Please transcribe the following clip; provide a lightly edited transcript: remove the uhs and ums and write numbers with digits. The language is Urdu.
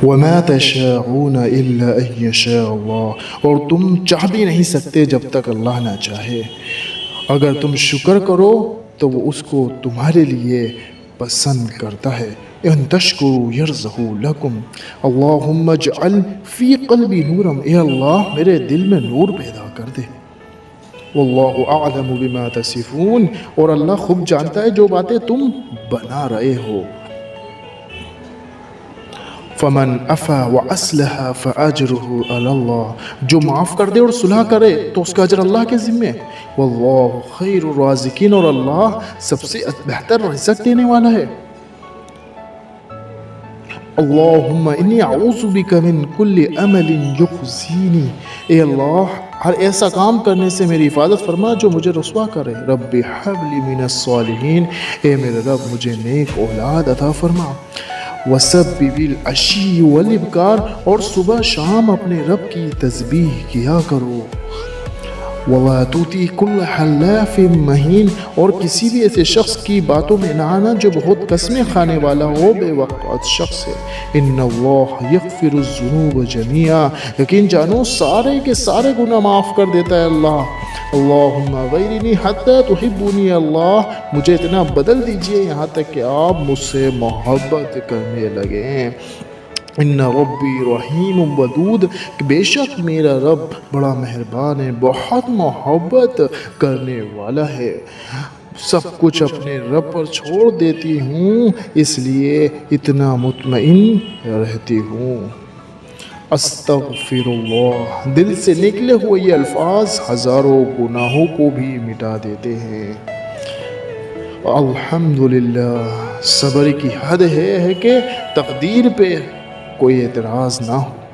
وَمَا تَشَاءُونَ إِلَّا أَن يَشَاءَ اللَّهُ، اور تم چاہ بھی نہیں سکتے جب تک اللہ نہ چاہے۔ اگر تم شکر کرو تو وہ اس کو تمہارے لیے پسند کرتا ہے۔ ان تشکروا یرزقہ لکم، اللہم اجعل فی قلبی نورا، اے اللہ میرے دل میں نور پیدا کر دے۔ واللہ اعلم بما تصفون، اور اللہ خوب جانتا ہے جو باتیں تم بنا رہے ہو۔ فمن عفا واصلح فاجرہ علی اللہ، جو معاف کر دے اور صلح کرے تو اس کا اجر اللہ کے ذمے۔ واللہ خیر الرازقین، اور اللہ سب سے بہتر رزق دینے والا ہے۔ اللہم انی اعوذ بک من کل عمل یخزینی، اے اللہ ہر ایسا کام کرنے سے میری حفاظت فرما جو مجھے رسوا کرے۔ رب ہب لی من الصالحین، اے میرے رب مجھے نیک اولاد عطا فرما۔ وَسَبِّحِ بِالْعَشِيِّ وَالْإِبْكَارِ، اور صبح شام اپنے رب کی تسبیح کیا کرو۔ وَلَا تُطِعْ كُلَّ حَلَّافٍ مَّهِينٍ، اور کسی بھی ایسے شخص کی باتوں میں نہ آنا جو بہت قسمیں کھانے والا ہو، بے وقت شخص ہے۔ إِنَّ اللَّهَ يَغْفِرُ الذُّنُوبَ جَمِيعًا، یقین جانو سارے کے سارے گناہ معاف کر دیتا ہے اللہ۔ اللہم غیرنی حتی تحبونی، اللہ مجھے اتنا بدل دیجئے یہاں تک کہ آپ مجھ سے محبت کرنے لگیں۔ ان ربی رحیم ودود، کہ بے شک میرا رب بڑا مہربان ہے، بہت محبت کرنے والا ہے۔ سب کچھ اپنے رب پر چھوڑ دیتی ہوں، اس لیے اتنا مطمئن رہتی ہوں۔ استغفر اللہ، دل سے نکلے ہوئے یہ الفاظ ہزاروں گناہوں کو بھی مٹا دیتے ہیں۔ الحمدللہ، صبر کی حد ہے کہ تقدیر پہ کوئی اعتراض نہ ہو۔